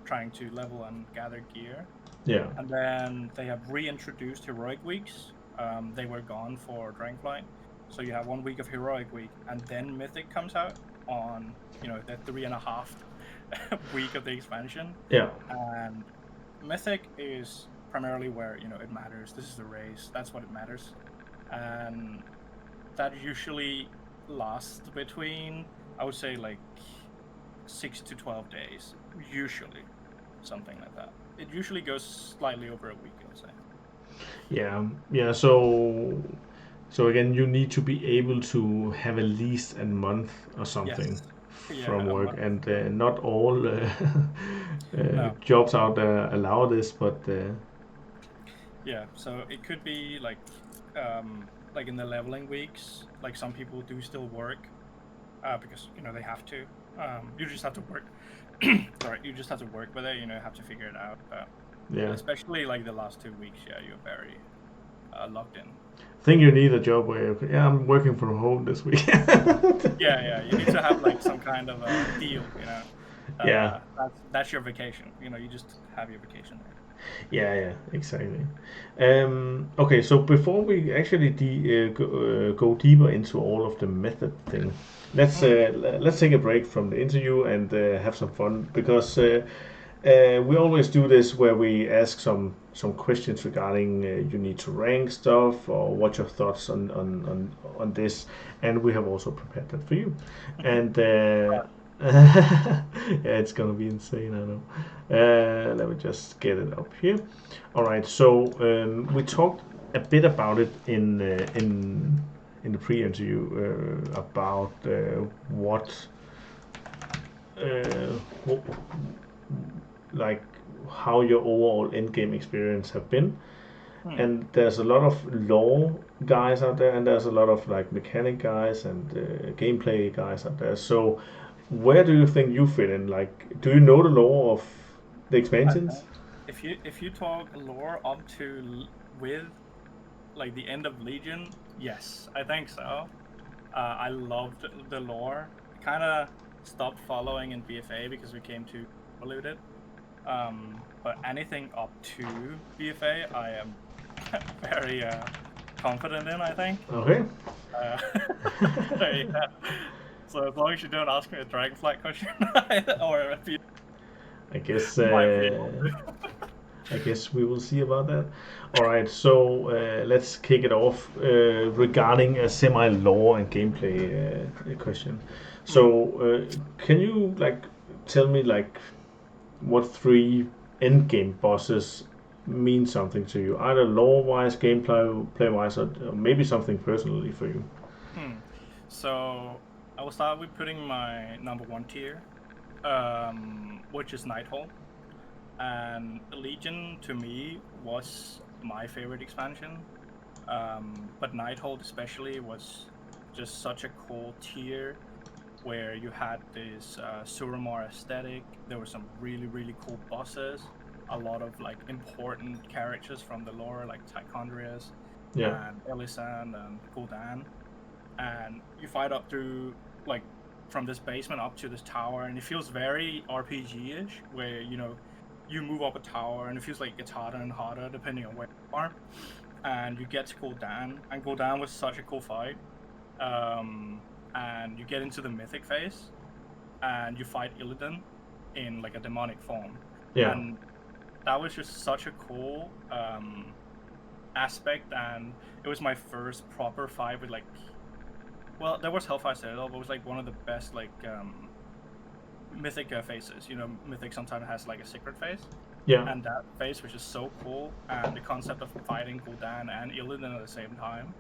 S2: trying to level and gather gear.
S1: Yeah.
S2: And then they have reintroduced heroic weeks. They were gone for Dragonflight. So you have 1 week of heroic week, and then mythic comes out on, the 3.5 week of the expansion.
S1: Yeah.
S2: And mythic is primarily where, it matters. This is the race. That's what it matters. And that usually lasts between, I would say, like 6 to 12 days, usually. something like that. It usually goes slightly over a week, I would say.
S1: Yeah. So again, you need to be able to have at least a month or something
S2: Yes. Yeah,
S1: from
S2: a
S1: work,
S2: month.
S1: and not all
S2: No.
S1: jobs out there allow this, but
S2: Yeah, so it could be like in the leveling weeks, like some people do still work because they have to. You just have to work. Sorry, you just have to work with it. Have to figure it out. But
S1: yeah,
S2: especially like the last 2 weeks, yeah, you're very locked in.
S1: I think you need a job where I'm working from home this week.
S2: Yeah, you need to have like some kind of a deal, that
S1: Yeah.
S2: that's your vacation. You just have your vacation there.
S1: Yeah, exactly. Okay, so before we actually go deeper into all of the method thing, let's take a break from the interview and have some fun, because we always do this where we ask some questions regarding you need to rank stuff, or what your thoughts on this, and we have also prepared that for you. And yeah, it's gonna be insane, I know. Let me just get it up here. All right, so we talked a bit about it in the pre-interview about what like how your overall end-game experience have been. And there's a lot of lore guys out there, and there's a lot of like mechanic guys and gameplay guys out there. So where do you think you fit in? Like, do you know the lore of the expansions?
S2: If you talk lore up to with like the end of Legion, yes, I think so. I loved the lore. I kind of stopped following in BFA because we came too polluted. But anything up to BFA, I am very confident in, I think.
S1: Okay.
S2: Yeah. So as long as you don't ask me a Dragonflight question or a few,
S1: I guess
S2: might be able to.
S1: I guess we will see about that. All right, so let's kick it off regarding a semi-lore and gameplay question. So can you like tell me like what three endgame bosses mean something to you, either lore-wise, gameplay-wise, or maybe something personally for you?
S2: So I will start with putting my number 1 tier, which is Nighthall. And Legion to me was my favorite expansion, but Nighthall especially was just such a cool tier where you had this Suramar aesthetic. There were some really cool bosses, a lot of like important characters from the lore like 𝐒𝐚𝐿 and 𝐿𝐴𝐳𝐼 and 𝐒𝐨𝐴𝐿, and you fight up through like from this basement up to this tower, and it feels very RPG-ish, where you move up a tower and it feels like it's harder and harder depending on where you are, and you get to 𝐒𝐨𝐴𝐿, and 𝐒𝐒𝐿 was such a cool fight. And you get into the mythic phase and you fight Illidan in like a demonic form. And that was just such a cool aspect, and it was my first proper fight with like, well, there was Hellfire Citadel, but it was like one of the best like mythic phases. Mythic sometimes has like a secret phase. And that phase was just so cool, and the concept of fighting 𝐒𝐨𝐴𝐿 and Illidan at the same time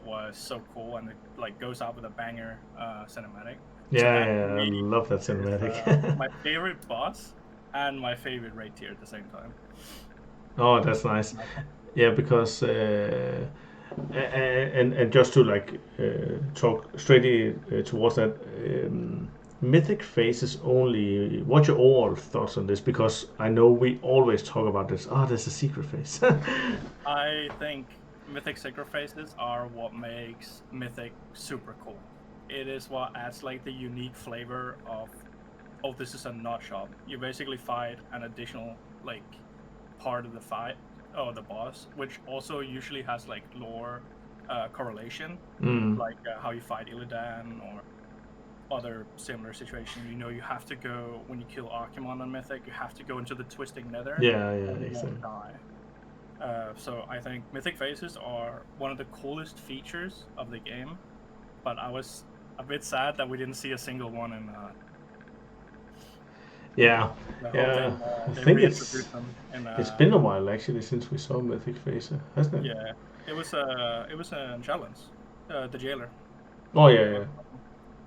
S2: was so cool, and it like goes out with a banger cinematic.
S1: I love that cinematic.
S2: My favorite boss and my favorite raid tier at the same time.
S1: Oh, that's nice. Yeah, because and just to like talk straight towards that, mythic phase is only. What's your overall thoughts on this? Because I know we always talk about this. There's a secret phase.
S2: I think mythic secret phases are what makes mythic super cool. It is what adds like the unique flavor of, oh, this is a nut shop. You basically fight an additional like part of the fight or the boss, which also usually has like lore correlation, like how you fight Illidan or other similar situation. You have to go, when you kill Archimonde on Mythic, you have to go into the Twisting Nether.
S1: And exactly.
S2: Die. So I think Mythic Phases are one of the coolest features of the game, but I was a bit sad that we didn't see a single one in.
S1: Yeah,
S2: the whole
S1: Yeah,
S2: thing.
S1: I
S2: They
S1: think
S2: reintroduced them in
S1: it's been a while actually since we saw Mythic Facer, hasn't it?
S2: yeah, it was a challenge, the jailer.
S1: Oh yeah.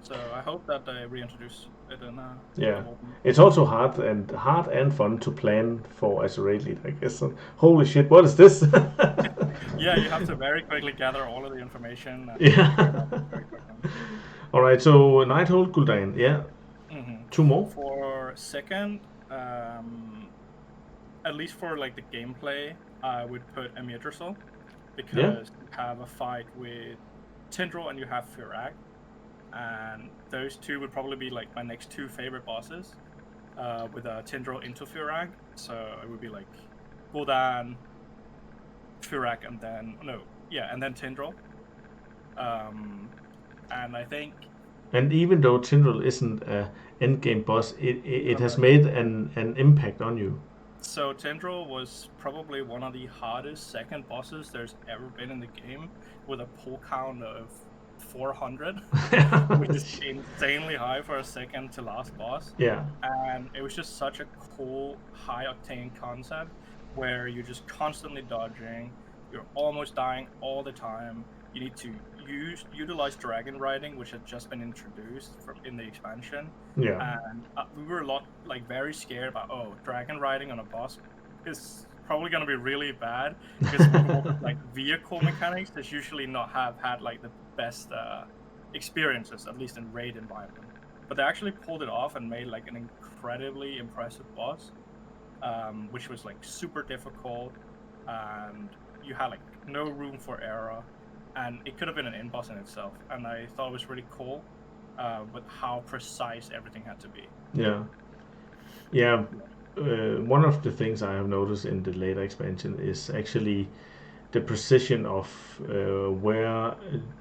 S2: So I hope that they reintroduce it in
S1: Yeah.
S2: the open.
S1: It's also hard and fun to plan for as a raid leader, I guess. So, holy shit, what is this?
S2: Yeah, you have to very quickly gather all of the information and figure it
S1: Yeah.
S2: out very quickly.
S1: All right, so 𝐼𝐻 𝐒𝐚𝐬𝐭, yeah. Two more?
S2: For second, at least for like the gameplay, I would put 𝐒𝐸𝐻𝐿
S1: Yeah.
S2: because you have a fight with Tindral and you have Fyrakk, and those two would probably be like my next two favorite bosses. With Tindral into Fyrakk, so it would be like Gul'dan, Fyrakk, and then Tindral. And I think.
S1: And even though Tindral isn't a endgame boss, it has
S2: No.
S1: made an impact on you.
S2: So Tindral was probably one of the hardest second bosses there's ever been in the game, with a pull count of 400, which is insanely high for a second to last boss.
S1: Yeah.
S2: And it was just such a cool, high octane concept where you're just constantly dodging, you're almost dying all the time. You need to utilize dragon riding, which had just been introduced in the expansion.
S1: Yeah.
S2: And we were very scared about, dragon riding on a boss is probably going to be really bad, because like vehicle mechanics has usually not have had like the best experiences, at least in raid environment. But they actually pulled it off and made like an incredibly impressive boss, which was like super difficult, and you had like no room for error, and it could have been an end boss in itself. And I thought it was really cool with how precise everything had to be.
S1: Yeah. Yeah. One of the things I have noticed in the later expansion is actually the precision of where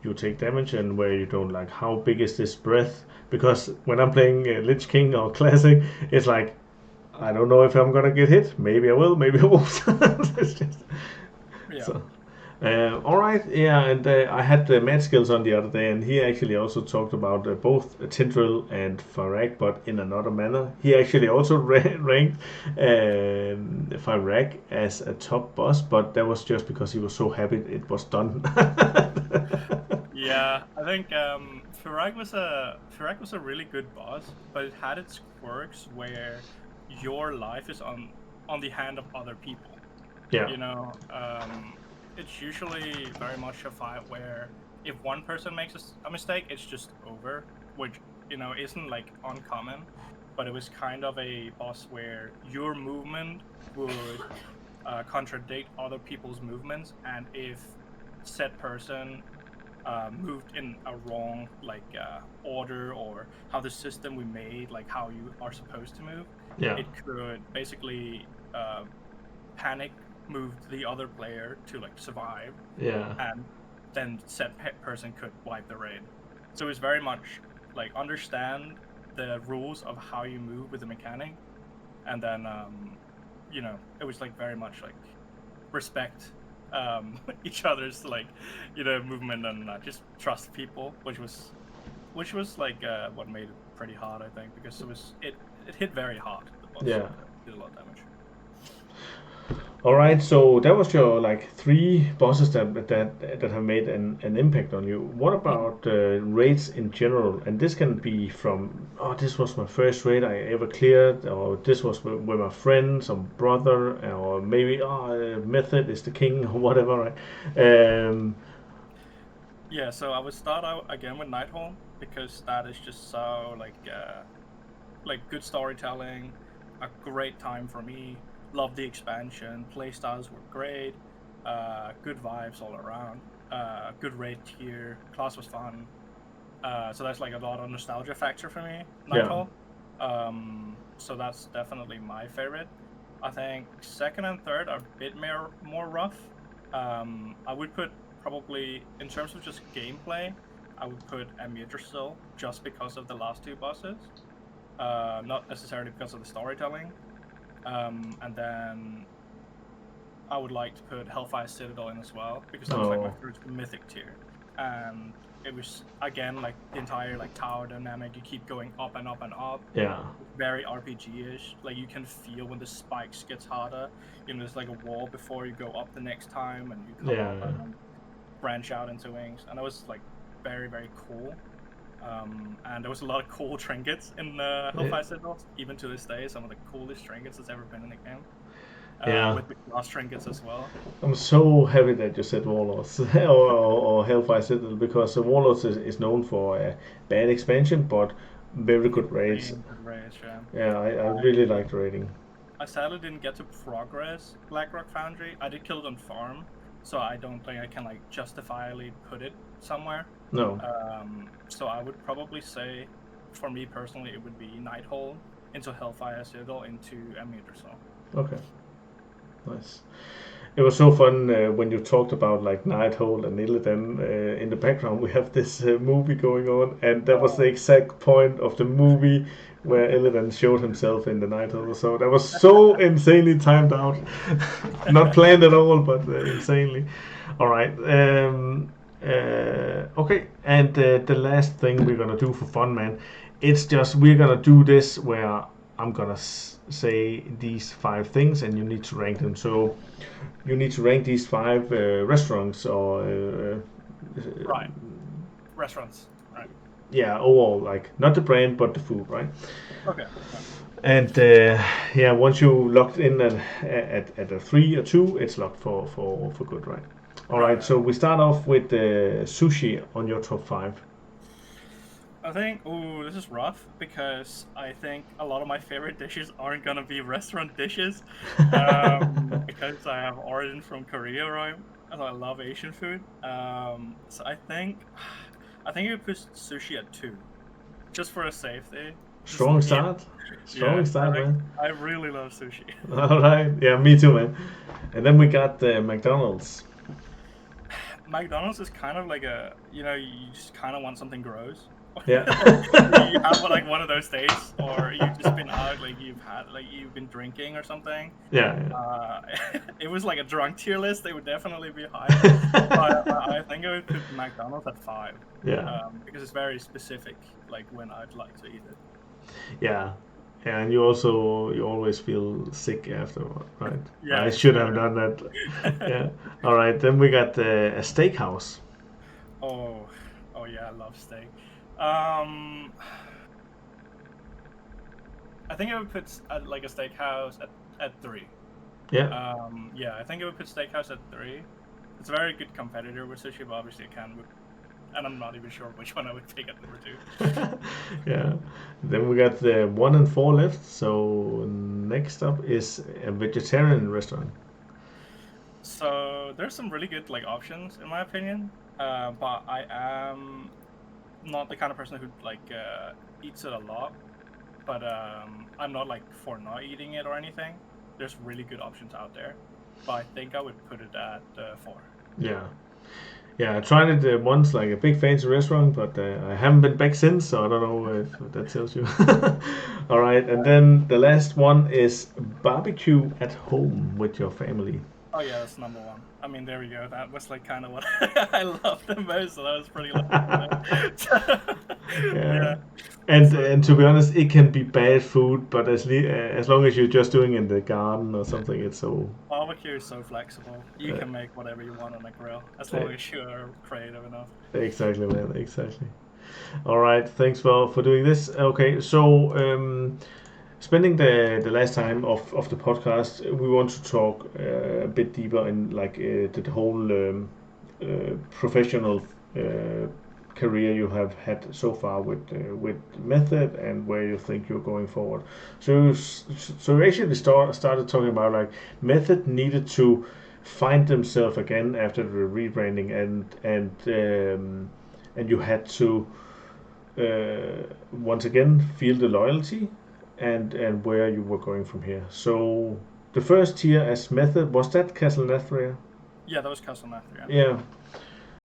S1: you take damage and where you don't. Like, how big is this breath? Because when I'm playing Lich King or Classic, it's like, I don't know if I'm gonna get hit. Maybe I will, maybe I won't. It's just,
S2: Yeah.
S1: so. All right, yeah, and I had Matt Skills on the other day, and he actually also talked about both Tindral and Fyrakk, but in another manner. He actually also ranked Fyrakk as a top boss, but that was just because he was so happy it was done.
S2: Yeah, I think Fyrakk was a really good boss, but it had its quirks where your life is on the hand of other people.
S1: Yeah.
S2: You know, it's usually very much a fight where if one person makes a mistake, it's just over, which, isn't like uncommon, but it was kind of a boss where your movement would contradict other people's movements, and if said person moved in a wrong order, or how the system we made, like how you are supposed to move,
S1: Yeah.
S2: it could basically panic move the other player to like survive,
S1: Yeah.
S2: and then said person could wipe the raid. So it's very much like understand the rules of how you move with the mechanic, and then it was like very much like respect each other's movement, and just trust people, which was like what made it pretty hard, I think, because it hit very hard. The boss.
S1: Yeah.
S2: Did a lot of damage.
S1: All right, so that was your like 3 bosses that have made an impact on you. What about raids in general? And this can be from, this was my first raid I ever cleared, or this was with my friend, some brother, or maybe method is the king or whatever. Right?
S2: Yeah, so I would start out again with 𝐼𝐻, because that is just so like good storytelling, a great time for me. Loved the expansion, playstyles were great, good vibes all around, good raid tier, class was fun. So that's like a lot of nostalgia factor for me, 𝐼𝐻. So that's definitely my favorite. I think second and third are a bit more rough. I would put probably, in terms of just gameplay, I would put 𝐒𝐸𝐻𝐿, just because of the last 2 bosses, not necessarily because of the storytelling. And then I would like to put Hellfire Citadel in as well, because that was like my first mythic tier. And it was again like the entire like tower dynamic. You keep going up and up and up.
S1: Yeah.
S2: Very RPG-ish. Like you can feel when the spikes gets harder. There's like a wall before you go up the next time, and you come up and then branch out into wings. And it was like very, very cool. And there was a lot of cool trinkets in Hellfire Citadel. Even to this day, some of the coolest trinkets that's ever been in the game. With the glass trinkets as well.
S1: I'm so happy that you said Warlords or Hellfire Citadel, because Warlords is known for a bad expansion, but very good raids. Yeah, I really liked raiding.
S2: I sadly didn't get to progress Blackrock Foundry. I did kill it on farm, so I don't think I can like justifiably put it somewhere.
S1: No.
S2: So I would probably say, for me personally, it would be Nighthold into Hellfire Citadel into Amidrosol.
S1: Okay. Nice. It was so fun when you talked about like Nighthold and Illidan. In the background we have this movie going on, and that was the exact point of the movie where Illidan showed himself in the Nighthold. So that was so insanely timed out. Not planned at all, but insanely. All right. Okay, and the last thing we're gonna do for fun, man, it's just we're gonna do this where I'm gonna say these 5 things, and you need to rank them. So you need to rank these 5 restaurants or
S2: right, restaurants, right?
S1: Yeah, overall, like not the brand but the food, right?
S2: Okay.
S1: And yeah, once you locked in at a 3 or 2, it's locked for good, right? All right. So we start off with sushi on your top 5.
S2: I think, this is rough, because I think a lot of my favorite dishes aren't gonna be restaurant dishes, because I have origin from Korea, right? And I love Asian food. So I think you put sushi at 2, just for a safety.
S1: Strong start. Strong start, man.
S2: I really love sushi.
S1: All right. Yeah, me too, man. And then we got McDonald's.
S2: McDonald's is kind of like you just kind of want something gross.
S1: Yeah.
S2: You have like one of those days, or you've just been out, like you've been drinking or something.
S1: Yeah.
S2: It was like a drunk tier list. They would definitely be higher. But I think I would put McDonald's at 5.
S1: Yeah.
S2: Because it's very specific, like when I'd like to eat it.
S1: Yeah. And you always feel sick afterward, right?
S2: Yeah.
S1: I should have done that. Yeah. All right. Then we got a steakhouse.
S2: Oh yeah, I love steak. I think I would put like a steakhouse at 3.
S1: Yeah.
S2: Yeah, I think I would put steakhouse at 3. It's a very good competitor with sushi, but obviously it can. And I'm not even sure which one I would take at number 2.
S1: Yeah. Then we got the 1 and 4 left. So next up is a vegetarian restaurant.
S2: So there's some really good like options in my opinion, but I am not the kind of person who like eats it a lot. But I'm not like for not eating it or anything. There's really good options out there, but I think I would put it at 4.
S1: Yeah. Yeah, I tried it once, like a big fancy restaurant, but I haven't been back since, so I don't know if that tells you. All right, and then the last one is barbecue at home with your family.
S2: Oh yeah, that's number 1. I mean, there we go. That was like kind of what I loved the most, so that was pretty
S1: Yeah. And to be honest, it can be bad food, but as long as you're just doing it in the garden or something, it's so...
S2: Barbecue is so flexible. You can make whatever you want on a grill, as long as you're creative enough.
S1: Exactly, man. Exactly. All right. Thanks for doing this. Okay, so spending the last time of the podcast, we want to talk a bit deeper in like the whole professional career you have had so far with Method, and where you think you're going forward. So you actually started talking about like Method needed to find themselves again after the rebranding, and you had to once again feel the loyalty and where you were going from here. So the first tier as Method, was that 𝐏𝐶𝐿 𝐿?
S2: Yeah, that was 𝐏𝐶𝐿 𝐿.
S1: Yeah.